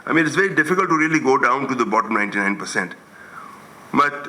I mean, it's very difficult to really go down to the bottom 99%. But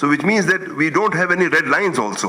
so which means that we don't have any red lines also.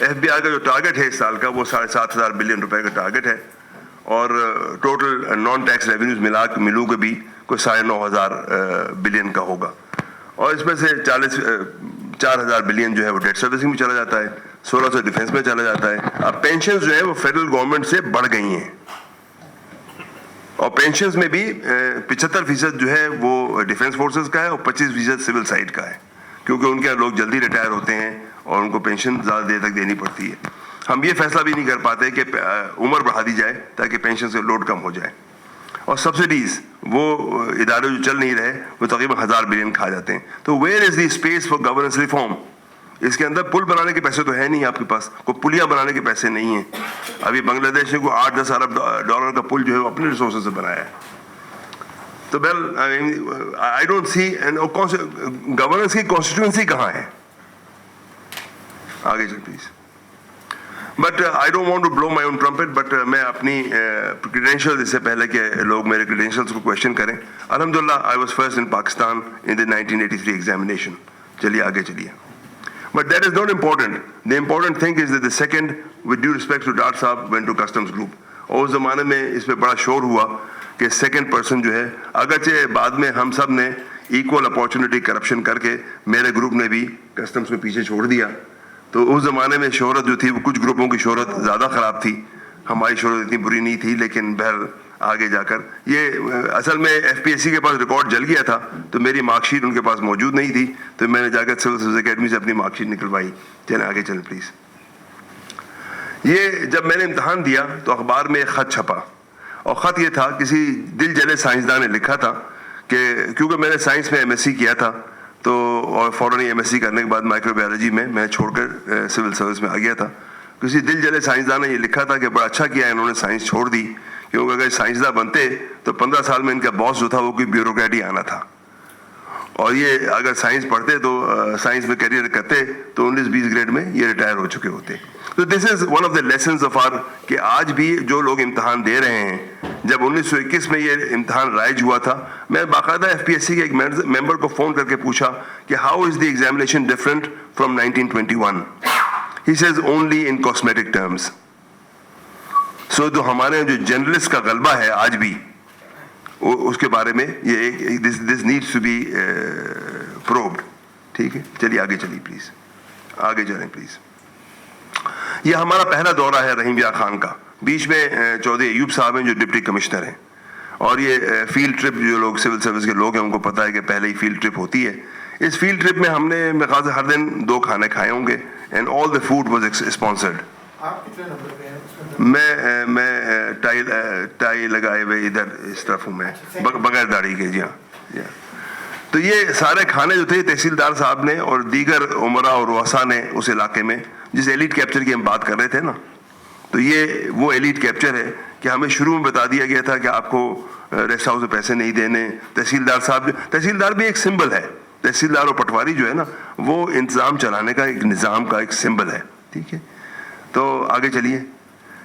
FBI کا جو target ہے اس سال کا وہ 7,500 billion روپے کا target ہے, اور ٹوٹل نان ٹیکس ریونیوز ملو کے بھی کوئی 9,500 بلین کا ہوگا, اور اس میں سے 4,000 بلین جو ہے وہ ڈیٹ سروسنگ میں چلا جاتا ہے, 1,600 ڈیفینس میں چلا جاتا ہے. اب پینشنز جو ہے وہ فیڈرل گورنمنٹ سے بڑھ گئی ہیں, اور پینشنز میں بھی 75% جو ہے وہ ڈیفینس فورسز کا ہے اور 25% سول سائڈ کا ہے, کیونکہ ان کے لوگ جلدی ریٹائر ہوتے ہیں اور ان کو پینشن زیادہ دیر تک دینی پڑتی ہے. ہم یہ فیصلہ بھی نہیں کر پاتے کہ عمر بڑھا دی جائے تاکہ پینشن سے لوڈ کم ہو جائے, اور سبسڈیز وہ ادارے جو چل نہیں رہے وہ تقریباً 1,000 بلین کھا جاتے ہیں. تو where is the space for governance reform? اس کے اندر پل بنانے کے پیسے تو ہے نہیں آپ کے پاس, کوئی پلیاں بنانے کے پیسے نہیں ہیں. ابھی بنگلہ دیش نے کوئی 8-10 ارب ڈالر کا پل جو ہے وہ اپنے ریسورسز سے بنایا ہے. تو آئی ڈونٹ سی گورننس کی کانسٹیٹوئنسی کہاں ہے. آگے چل please. But I don't want to blow my own trumpet, but میں اپنی کریڈینشیل اس سے پہلے کہ لوگ میرے کریڈینشیلس کو کویشچن کریں, الحمدللہ I was first in Pakistan in the 1983 examination. چلیے آگے چلیے. But that is not important. The important thing is that the second, with due respect to Dar Saab, went to customs group. اور اس زمانے میں اس پہ بڑا شور ہوا کہ سیکنڈ پرسن جو ہے, اگرچہ بعد میں ہم سب نے ایکول اپارچونٹی کرپشن کر کے میرے گروپ نے بھی کسٹمز کو پیچھے چھوڑ دیا. تو اس زمانے میں شہرت جو تھی وہ کچھ گروپوں کی شہرت زیادہ خراب تھی, ہماری شہرت اتنی بری نہیں تھی. لیکن بہر آگے جا کر یہ اصل میں FPSC کے پاس ریکارڈ جل گیا تھا, تو میری مارک شیٹ ان کے پاس موجود نہیں تھی, تو میں نے جا کر سول سروس اکیڈمی سے اپنی مارک شیٹ نکلوائی. چلیں آگے چلیں پلیز. یہ جب میں نے امتحان دیا تو اخبار میں ایک خط چھپا, اور خط یہ تھا, کسی دل جلے سائنسدان نے لکھا تھا کہ کیونکہ میں نے سائنس میں MSc کیا تھا, تو اور فوراً MSc کرنے کے بعد مائکرو بایولوجی میں چھوڑ کر سول سروس میں آ گیا تھا. کسی دل جلے سائنسدان نے یہ لکھا تھا کہ بڑا اچھا کیا انہوں نے سائنس چھوڑ دی, کیونکہ اگر سائنسداں بنتے تو 15 سال میں ان کا باس جو تھا وہ کوئی بیوروکریٹ ہی آنا تھا, اور یہ اگر سائنس پڑھتے تو سائنس میں کیریئر کرتے تو 19-20 گریڈ میں یہ ریٹائر ہو چکے ہوتے. تو this is one of the lessons of our, کہ آج بھی جو لوگ امتحان دے رہے ہیں, جب 1921 میں یہ امتحان رائج ہوا تھا, میں باقاعدہ FPSC کے ایک ممبر کو فون کر کے پوچھا کہ how is the examination different from 1921. He says only in cosmetic terms. سو تو ہمارے جو جرنلسٹ کا غلبہ ہے آج بھی, اس کے بارے میں یہ this needs to be probed. ٹھیک ہے, چلیے آگے چلیے پلیز, آگے چلیں پلیز. یہ ہمارا پہلا دورہ ہے رحیم یار خان کا. بیچ میں چودھری ایوب صاحب ہیں جو ڈپٹی کمشنر ہیں, اور یہ فیلڈ ٹرپ جو لوگ سول سروس کے لوگ ہیں ان کو پتہ ہے کہ پہلے ہی فیلڈ ٹرپ ہوتی ہے. اس فیلڈ ٹرپ میں ہم نے میرے خیال سے ہر دن 2 کھانے کھائے ہوں گے, and all the food was sponsored. میں ٹائی لگائے ہوئے ادھر اس طرف ہوں, میں بغیر داڑھی کے. جی ہاں. تو یہ سارے کھانے جو تھے تحصیلدار صاحب نے اور دیگر عمرا اور رؤسا نے اس علاقے میں, جس ایلیٹ کیپچر کی ہم بات کر رہے تھے نا, تو یہ وہ ایلیٹ کیپچر ہے کہ ہمیں شروع میں بتا دیا گیا تھا کہ آپ کو ریسٹ ہاؤس میں پیسے نہیں دینے. تحصیلدار صاحب, تحصیلدار بھی ایک سمبل ہے, تحصیلدار اور پٹواری جو ہے نا وہ انتظام چلانے کا ایک نظام کا ایک سمبل ہے. ٹھیک ہے, تو آگے چلیے.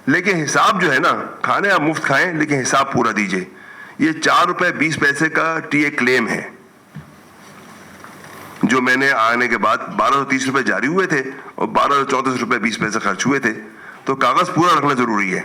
لیکن حساب جو ہے نا, کھانے آپ مفت کھائیں لیکن حساب پورا دیجئے. یہ 4 روپے 20 پیسے کا TA کلیم ہے جو میں نے آنے کے بعد 1230 روپے جاری ہوئے تھے اور 1234 روپے 20 پیسے خرچ ہوئے تھے. تو کاغذ پورا رکھنا ضروری ہے,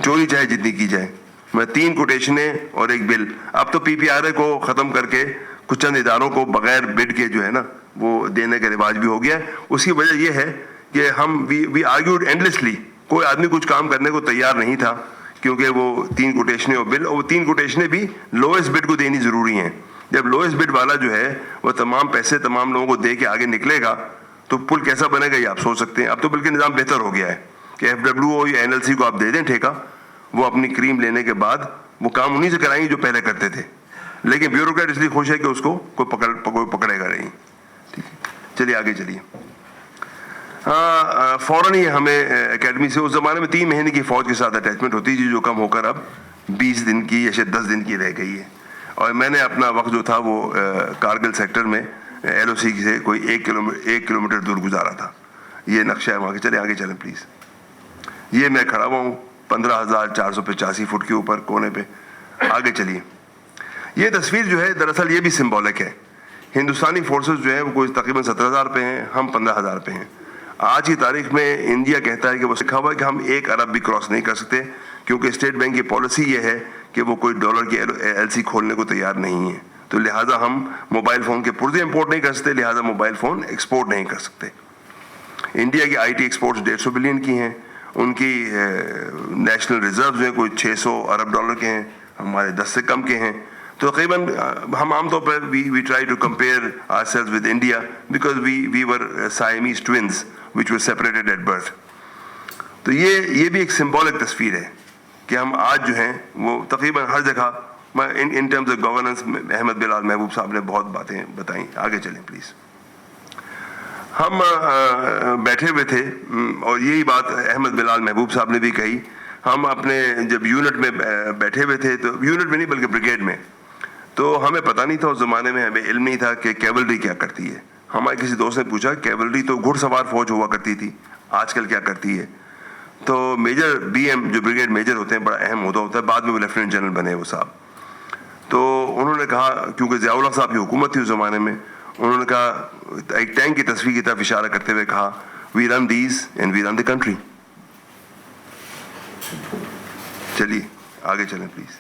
چوری چاہے جتنی کی جائے. میں 3 کوٹیشنیں اور 1 بل. اب تو PPRA کو ختم کر کے کچھ چند اداروں کو بغیر بڈ کے جو ہے نا وہ دینے کا رواج بھی ہو گیا ہے. اس کی وجہ یہ ہے کہ ہم وی آرگیوڈ اینڈلیسلی. کوئی آدمی کچھ کام کرنے کو تیار نہیں تھا کیونکہ وہ 3 کوٹیشنیں اور بل, اور وہ 3 کوٹیشنیں بھی لوئسٹ بڈ کو دینی ضروری ہیں. جب لوئسٹ بڈ والا جو ہے وہ تمام پیسے تمام لوگوں کو دے کے آگے نکلے گا تو پل کیسا بنے گا یہ آپ سوچ سکتے ہیں. اب تو بلکہ نظام بہتر ہو گیا ہے کہ FWO یا NLC کو آپ دے دیں ٹھیکہ, وہ اپنی کریم لینے کے بعد وہ کام انہیں سے کرائیں گے جو پہلے کرتے تھے. لیکن بیوروکریٹ اس لیے خوش ہے کہ اس کو کوئی پکڑے گا نہیں. ٹھیک ہے, چلیے آگے چلیے. ہاں, فوراً ہی ہمیں اکیڈمی سے, اس زمانے میں 3 مہینے کی فوج کے ساتھ اٹیچمنٹ ہوتی تھی جو کم ہو کر اب 20 دن کی یا شاید 10 دن کی رہ گئی ہے. اور میں نے اپنا وقت جو تھا وہ کارگل سیکٹر میں LOC سے کوئی 1 کلومیٹر دور گزارا تھا. یہ نقشہ ہے وہاں کے. چلے آگے چلیں پلیز. یہ میں کھڑا ہوا ہوں 15,485 فٹ کے اوپر کونے پہ. آگے چلیے. یہ تصویر جو ہے دراصل یہ بھی سمبولک ہے. ہندوستانی فورسز جو ہیں وہ کوئی تقریباً 17,000 پہ ہیں, ہم 15,000 پہ ہیں. آج کی تاریخ میں انڈیا کہتا ہے کہ وہ لکھا ہوا ہے کہ ہم 1 ارب بھی کراس نہیں کر سکتے, کیونکہ اسٹیٹ بینک کی پالیسی یہ ہے کہ وہ کوئی ڈالر کی LC کھولنے کو تیار نہیں ہے. تو لہٰذا ہم موبائل فون کے پرزے امپورٹ نہیں کر سکتے, لہٰذا موبائل فون ایکسپورٹ نہیں کر سکتے. انڈیا کی IT ایکسپورٹس 150 بلین کی ہیں, ان کی نیشنل ریزروز ہیں کوئی 600 ارب ڈالر کے ہیں, ہمارے 10 سے کم کے ہیں. تو تقریباً ہم عام طور پر we try to compare ourselves with India because we were Siamese twins which were separated at birth. تو یہ بھی ایک سمبولک تصویر ہے کہ ہم آج جو ہیں وہ تقریباً ہر جگہ in terms of governance. Ahmad Bilal Mahboob صاحب نے بہت باتیں بتائیں. آگے چلیں پلیز. ہم بیٹھے ہوئے تھے اور یہی بات احمد بلال محبوب صاحب نے بھی کہی. ہم اپنے جب یونٹ میں بیٹھے ہوئے تھے, تو یونٹ میں نہیں بلکہ بریگیڈ میں, تو ہمیں پتہ نہیں تھا, اس زمانے میں ہمیں علم نہیں تھا کہ کیولری کیا کرتی ہے. ہمارے کسی دوست نے پوچھا کیولری تو گھڑ سوار فوج ہوا کرتی تھی, آج کل کیا کرتی ہے. تو میجر BM جو بریگیڈ میجر ہوتے ہیں, بڑا اہم عہدہ ہوتا ہے, بعد میں وہ لیفٹیننٹ جنرل بنے وہ صاحب. تو انہوں نے کہا, کیونکہ ضیاء الحق صاحب کی حکومت تھی اس زمانے میں, انہوں نے کہا ایک ٹینک کی تصویر کی طرف اشارہ کرتے ہوئے کہا we run these and we run the country. چلیے آگے چلیں پلیز.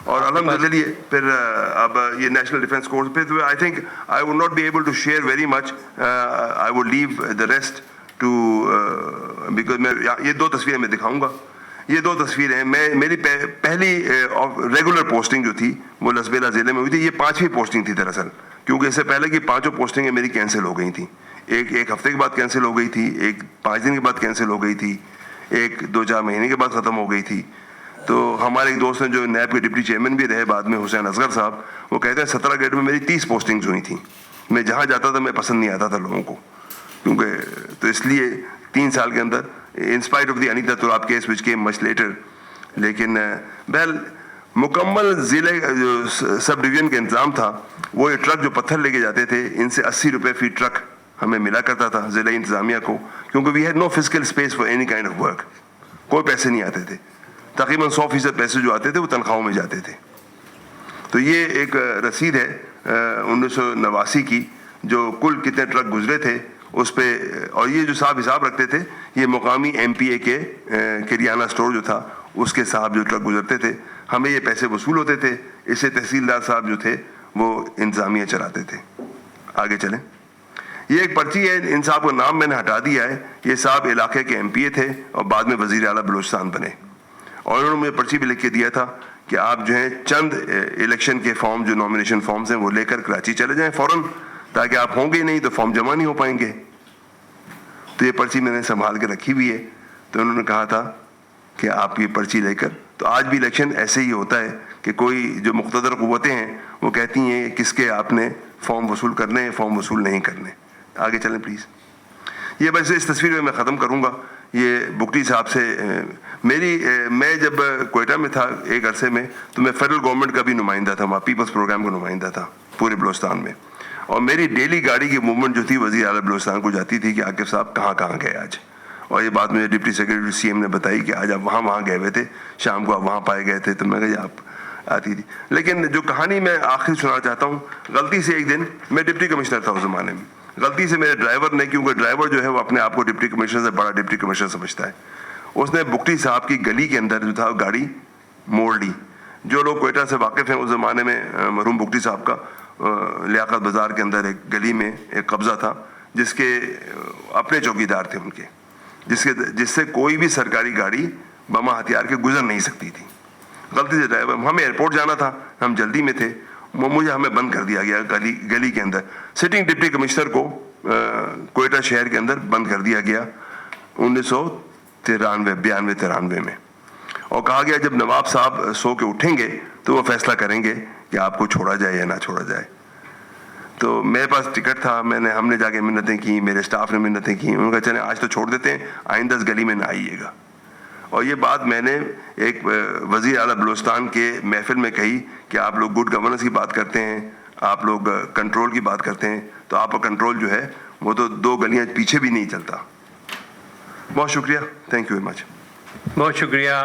اور الحمد للہ پھر اب یہ نیشنل ڈیفینس کورس پہ I think I would not be able to share very much. I would leave the rest to because میں یہ 2 تصویریں میں دکھاؤں گا. یہ 2 تصویریں ہیں. میری پہلی ریگولر پوسٹنگ جو تھی وہ لسبیلا ضلع میں ہوئی تھی. یہ 5ویں پوسٹنگ تھی دراصل, کیونکہ اس سے پہلے کی 5 پوسٹنگیں میری کینسل ہو گئی تھیں. ایک ہفتے کے بعد کینسل ہو گئی تھی, ایک 5 دن کے بعد کینسل ہو گئی تھی, ایک 2-4 مہینے کے بعد ختم ہو گئی تھی. تو ہمارے ایک دوست ہیں جو نیب کے ڈپٹی چیئرمین بھی رہے بعد میں, حسین اصغر صاحب, وہ کہتے ہیں 17 گریڈ میں میری 30 پوسٹنگز ہوئی تھیں. میں جہاں جاتا تھا میں پسند نہیں آتا تھا لوگوں کو, کیونکہ تو اس لیے 3 سال کے اندر in spite of the Anita Turab case which came much later. لیکن بہرحال مکمل ضلع جو سب ڈویژن کا انتظام تھا, وہ یہ ٹرک جو پتھر لے کے جاتے تھے, ان سے 80 روپے فی ٹرک ہمیں ملا کرتا تھا ضلعی انتظامیہ کو, کیونکہ we had no physical space for any kind of work. کوئی پیسے نہیں آتے تھے, تقریباً 100% پیسے جو آتے تھے وہ تنخواہوں میں جاتے تھے. تو یہ ایک رسید ہے 1989 کی, جو کل کتنے ٹرک گزرے تھے اس پہ. اور یہ جو صاحب حساب رکھتے تھے یہ مقامی MPA کے کریانہ اسٹور جو تھا اس کے صاحب جو ٹرک گزرتے تھے, ہمیں یہ پیسے وصول ہوتے تھے. اس سے تحصیلدار صاحب جو تھے وہ انتظامیہ چلاتے تھے. آگے چلیں. یہ ایک پرچی ہے, ان صاحب کا نام میں نے ہٹا دیا ہے. یہ صاحب علاقے کے MPA تھے اور بعد میں وزیر اعلیٰ بلوچستان بنے, اور انہوں نے مجھے پرچی بھی لکھ کے دیا تھا کہ آپ جو ہیں چند الیکشن کے فارم جو نامینیشن فارمز ہیں وہ لے کر کراچی چلے جائیں فوراً, تاکہ آپ ہوں گے نہیں تو فارم جمع نہیں ہو پائیں گے. تو یہ پرچی میں نے سنبھال کے رکھی ہوئی ہے. تو انہوں نے کہا تھا کہ آپ یہ پرچی لے کر, تو آج بھی الیکشن ایسے ہی ہوتا ہے کہ کوئی جو مقتدر قوتیں ہیں وہ کہتی ہیں کس کے آپ نے فارم وصول کرنے ہیں, فارم وصول نہیں کرنے. آگے چلیں پلیز. یہ بس اس تصویر میں ختم کروں گا. یہ بگٹی صاحب سے میں جب کوئٹہ میں تھا ایک عرصے میں, تو میں فیڈرل گورنمنٹ کا بھی نمائندہ تھا, وہاں پیپلز پروگرام کا نمائندہ تھا پورے بلوچستان میں. اور میری ڈیلی گاڑی کی موومنٹ جو تھی وزیر اعلیٰ بلوچستان کو جاتی تھی کہ عاقب صاحب کہاں کہاں گئے آج. اور یہ بات مجھے ڈپٹی سیکرٹری CM نے بتائی کہ آج آپ وہاں گئے ہوئے تھے, شام کو آپ وہاں پائے گئے تھے. تو میں کہا آپ آتی تھی. لیکن جو کہانی میں آخر سنانا چاہتا ہوں, غلطی سے ایک دن میں ڈپٹی کمشنر تھا اس زمانے میں, غلطی سے میرے ڈرائیور نے, کیونکہ ڈرائیور جو ہے وہ اپنے آپ کو ڈپٹی کمشنر سے بڑا ڈپٹی کمشنر سمجھتا ہے, اس نے بگٹی صاحب کی گلی کے اندر جو تھا گاڑی موڑ لی. جو لوگ کوئٹہ سے واقف ہیں اس زمانے میں مرحوم بگٹی صاحب کا لیاقت بازار کے اندر ایک گلی میں ایک قبضہ تھا جس کے اپنے چوکیدار تھے ان کے, جس سے کوئی بھی سرکاری گاڑی بما ہتھیار کے گزر نہیں سکتی تھی. غلطی سے ڈرائیور, ہمیں ایئرپورٹ جانا تھا, ہم جلدی میں تھے, ہمیں بند کر دیا گیا گلی کے اندر. سٹنگ ڈپٹی کمشنر کو کوئٹہ شہر کے اندر بند کر دیا گیا 1992 میں, اور کہا گیا جب نواب صاحب سو کے اٹھیں گے تو وہ فیصلہ کریں گے کہ آپ کو چھوڑا جائے یا نہ چھوڑا جائے. تو میرے پاس ٹکٹ تھا, ہم نے جا کے منتیں کی, میرے اسٹاف نے منتیں کی. انہوں نے کہا چلیں آج تو چھوڑ دیتے ہیں, آئندہ اس گلی میں نہ آئیے گا. اور یہ بات میں نے ایک وزیر اعلیٰ بلوچستان کے محفل میں کہی کہ آپ لوگ گڈ گورننس کی بات کرتے ہیں, آپ لوگ کنٹرول کی بات کرتے ہیں, تو آپ کا کنٹرول جو ہے وہ تو 2 گلیاں پیچھے بھی نہیں چلتا. بہت شکریہ, تھینک یو ویری مچ. بہت شکریہ.